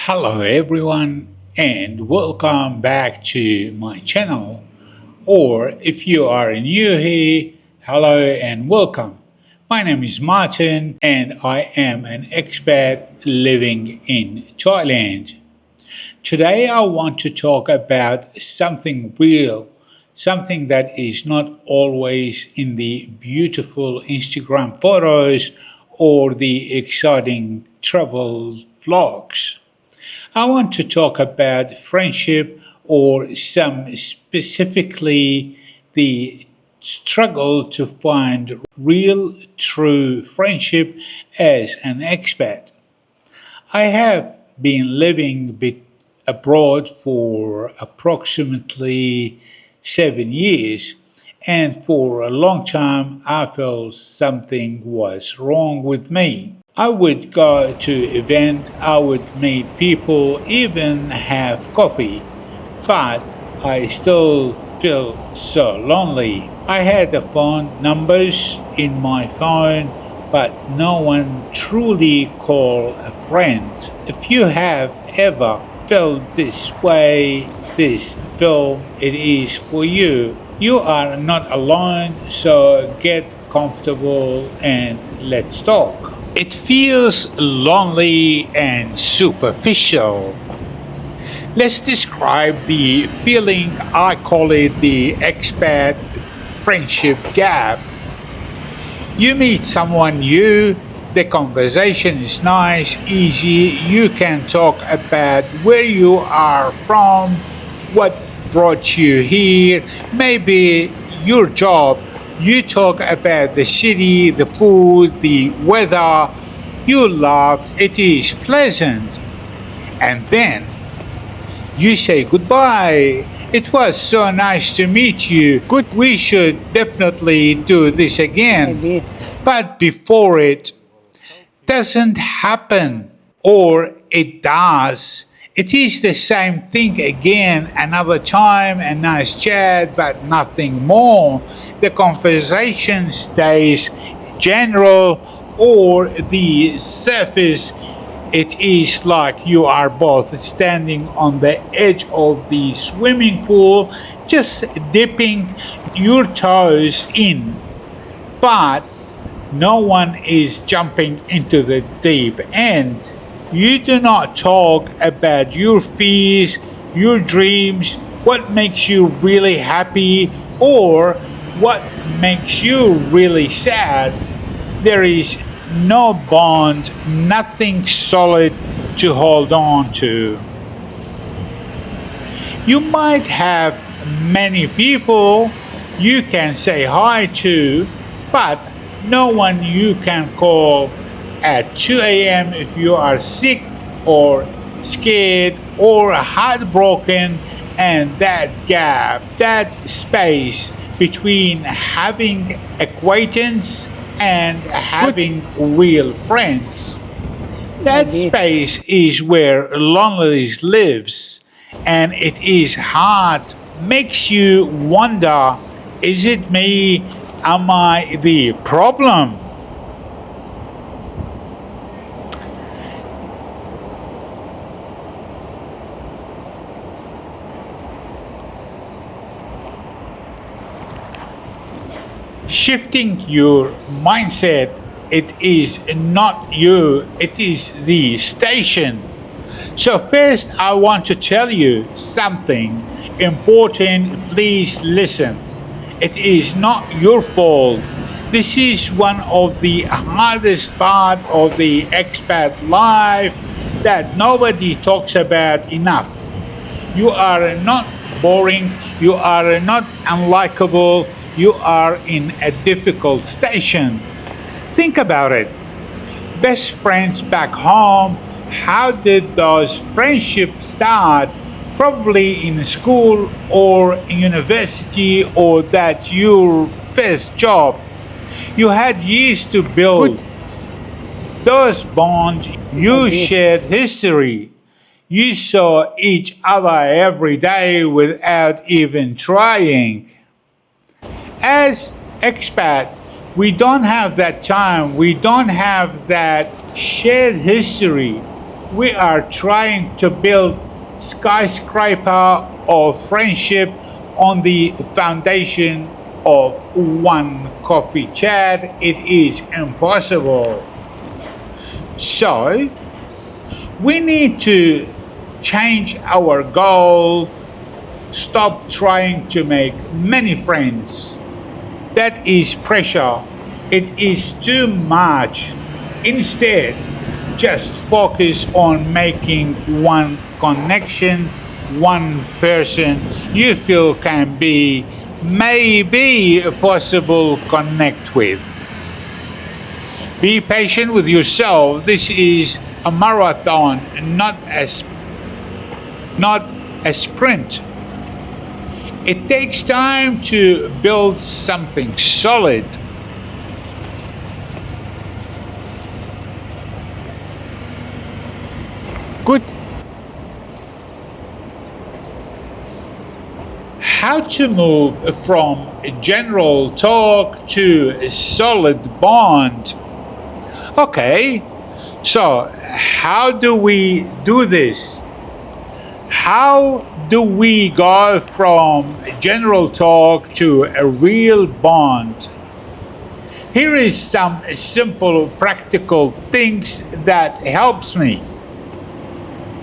Hello everyone and welcome back to my channel, or if you are new here, hello and welcome. My name is Martin and I am an expat living in Thailand. Today I want to talk about something real, something that is not always in the beautiful Instagram photos or the exciting travel vlogs. I want to talk about friendship, or some specifically the struggle to find real true friendship as an expat. I have been living abroad for approximately 7 years, and for a long time I felt something was wrong with me. I would go to events, I would meet people, even have coffee, but I still feel so lonely. I had the phone numbers in my phone, but no one truly called a friend. If you have ever felt this way, this film it is for you. You are not alone, so get comfortable and let's talk. It feels lonely and superficial. Let's describe the feeling. I call it the expat friendship gap. You meet someone new, the conversation is nice, easy, you can talk about where you are from, what brought you here, maybe your job. You talk about the city, the food, the weather. You laughed, it is pleasant. And then you say goodbye. It was so nice to meet you. Good, we should definitely do this again. Maybe. But before it doesn't happen, or it does, it is the same thing again, another time, a nice chat, but nothing more. The conversation stays general or the surface. It is like you are both standing on the edge of the swimming pool, just dipping your toes in, but no one is jumping into the deep end. You do not talk about your fears, your dreams, what makes you really happy, or what makes you really sad. There is no bond, nothing solid to hold on to. You might have many people you can say hi to, but no one you can call at 2 a.m. if you are sick or scared or heartbroken. And that gap, that space between having acquaintance and having real friends, that Maybe. space is where loneliness lives, and it is hard, makes you wonder, is it me? Am I the problem? Shifting your mindset, it is not you, it is the station. So first I want to tell you something important. Please listen. It is not your fault. This is one of the hardest part of the expat life that nobody talks about enough. You are not boring, you are not unlikable, you are in a difficult station. Think about it. Best friends back home, how did those friendships start? Probably in school or university, or that your first job. You had years to build those bonds, you Maybe. shared history. You saw each other every day without even trying. As expat, we don't have that time. We don't have that shared history. we are trying to build skyscraper of friendship on the foundation of one coffee chat. It is impossible. So we need to change our goal, stop trying to make many friends. That is pressure. It is too much. Instead, just focus on making one connection, one person you feel can be maybe possible connect with. Be patient with yourself. This is a marathon, not a sprint. It takes time to build something solid. Good. How to move from general talk to a solid bond. Okay, so how do we do this? How do we go from general talk to a real bond? Here is some simple practical things that helps me.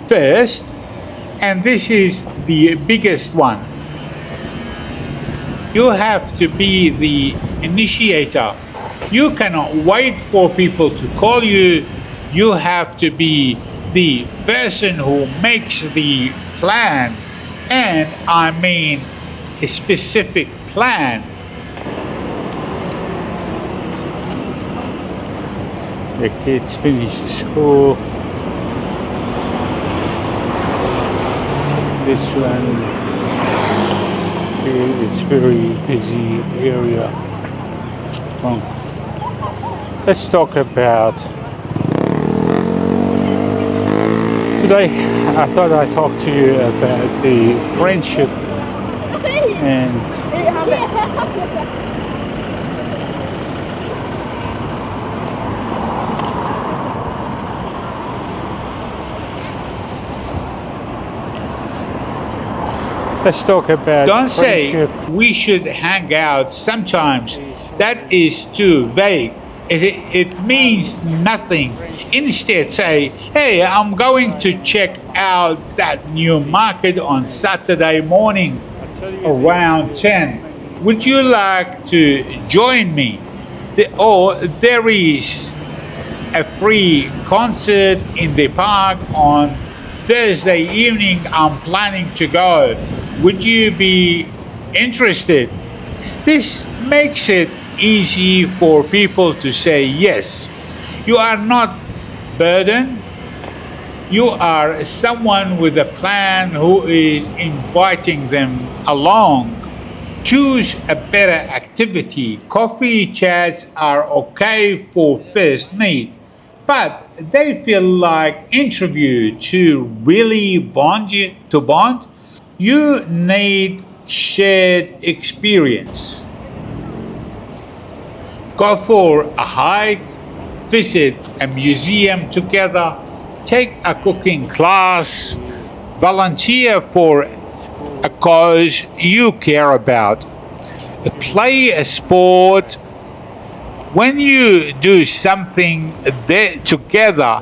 First, and this is the biggest one, you have to be the initiator. You cannot wait for people to call you. You have to be the person who makes the plan, and I mean a specific plan. The kids finish school. This one, it's very busy area. Let's talk about today. I thought I'd talk to you about the friendship and let's talk about don't friendship. Say we should hang out sometimes. That is too vague. It means nothing. Instead say, hey, I'm going to check out that new market on Saturday morning around 10. Would you like to join me? Or there is a free concert in the park on Thursday evening. I'm planning to go. Would you be interested? This makes it easy for people to say yes. You are not burdened. You are someone with a plan who is inviting them along. Choose a better activity. Coffee chats are okay for first meet, but they feel like interview to really bond. You need shared experience. Go for a hike, visit a museum together, take a cooking class, volunteer for a cause you care about, play a sport. When you do something together,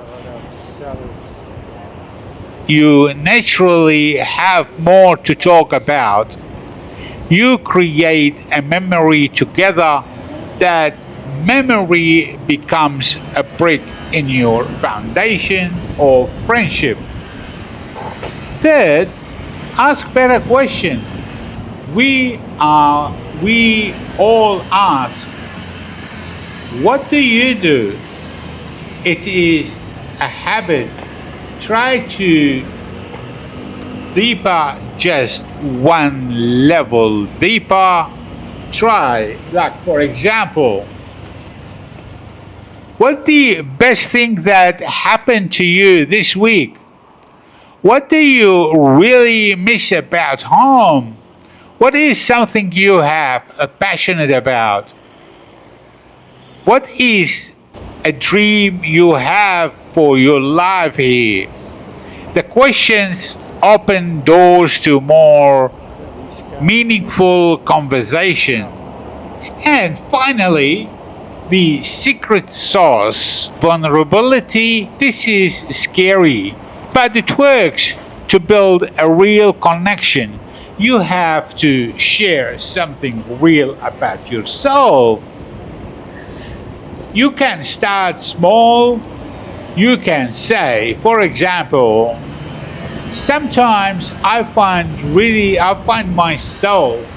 you naturally have more to talk about. You create a memory together. That memory becomes a brick in your foundation of friendship. Third, ask better questions. We all ask, what do you do? It is a habit. Try to deeper, just one level deeper. Try, like for example, what the best thing that happened to you this week? What do you really miss about home? What is something you have passionate about? What is a dream you have for your life here? The questions open doors to more meaningful conversation. And finally, the secret sauce, vulnerability. This is scary, but it works to build a real connection. You have to share something real about yourself. You can start small. You can say, for example, sometimes I find myself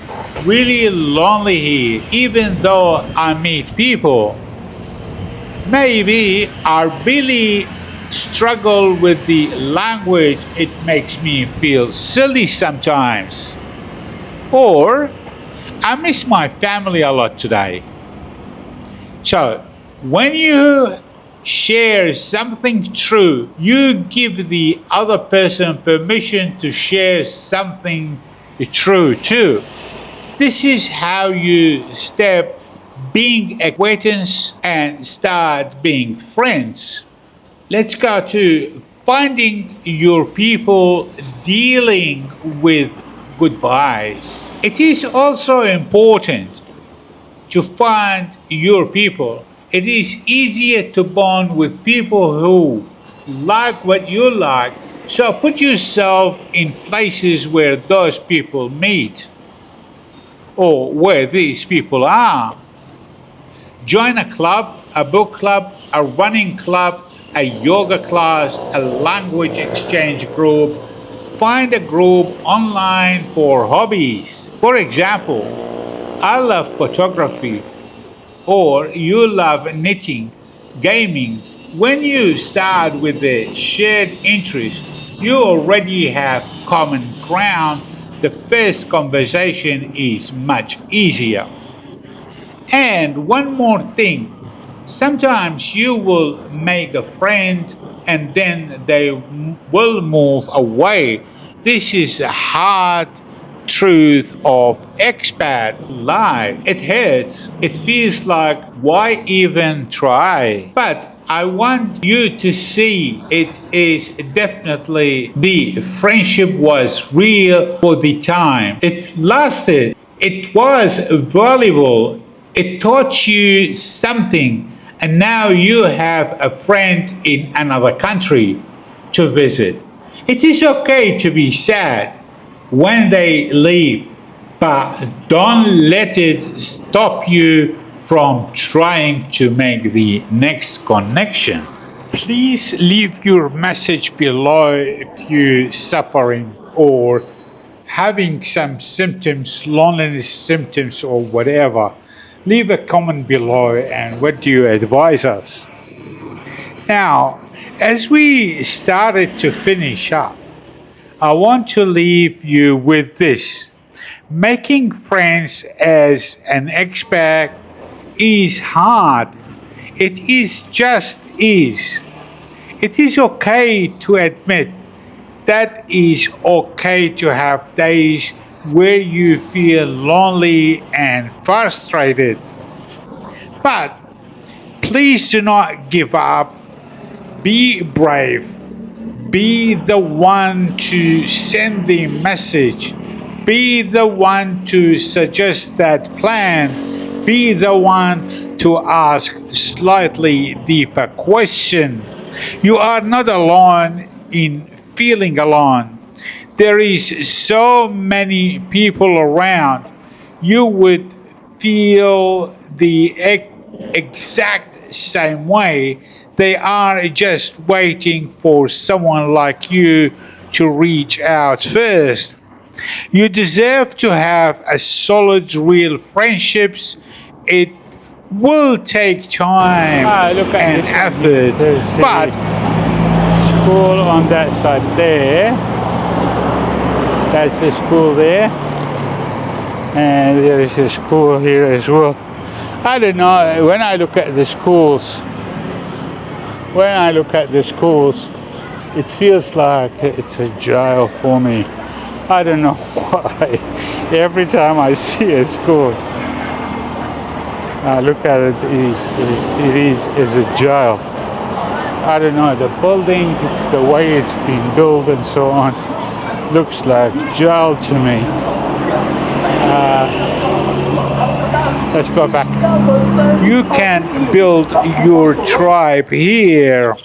really lonely here, even though I meet people. Maybe I really struggle with the language. It makes me feel silly sometimes. Or I miss my family a lot today. So when you share something true, you give the other person permission to share something true too. This is how you step being acquaintance and start being friends. Let's go to finding your people, dealing with goodbyes. It is also important to find your people. It is easier to bond with people who like what you like. So put yourself in places where those people meet or where these people are. Join a club, a book club, a running club, a yoga class, a language exchange group. Find a group online for hobbies. For example, I love photography, or you love knitting, gaming. When you start with a shared interest, you already have common ground. The first conversation is much easier. And one more thing, sometimes you will make a friend and then they will move away. This is a hard truth of expat life. It hurts. It feels like, why even try? But I want you to see it is definitely the friendship was real for the time. It lasted. It was valuable. It taught you something. And now you have a friend in another country to visit. It is okay to be sad when they leave, but don't let it stop you from trying to make the next connection. Please leave your message below if you're suffering or having some symptoms, loneliness symptoms, or whatever. Leave a comment below and what do you advise us? Now, as we started to finish up, I want to leave you with this. Making friends as an expat is hard. It is just is. It is okay to admit that is okay to have days where you feel lonely and frustrated. But please do not give up. Be brave. Be the one to send the message. Be the one to suggest that plan. Be the one to ask slightly deeper question. You are not alone in feeling alone. There is so many people around. You would feel the exact same way. They are just waiting for someone like you to reach out first. You deserve to have a solid, real friendships. It will take time and effort, but school on that side there. That's the school there, and there is a school here as well. I don't know. When I look at the schools, it feels like it's a jail for me. I don't know why. Every time I see a school, I look at it, it is a jail. I don't know, the building, it's the way it's been built and so on, looks like jail to me. Let's go back. You can build your tribe here.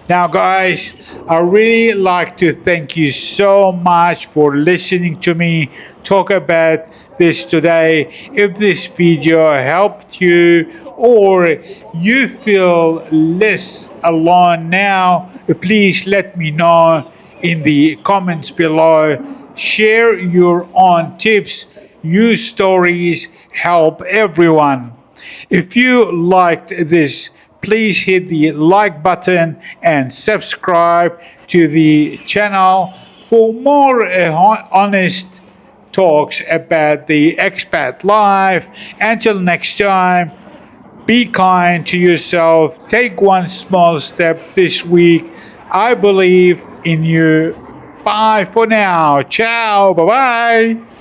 Now, guys, I really like to thank you so much for listening to me talk about this today. If this video helped you or you feel less alone now, please let me know in the comments below. Share your own tips. Your stories help everyone. If you liked this, please hit the like button and subscribe to the channel for more honest talks about the expat life. Until next time, be kind to yourself. Take one small step this week. I believe in you. Bye for now. Ciao. Bye bye.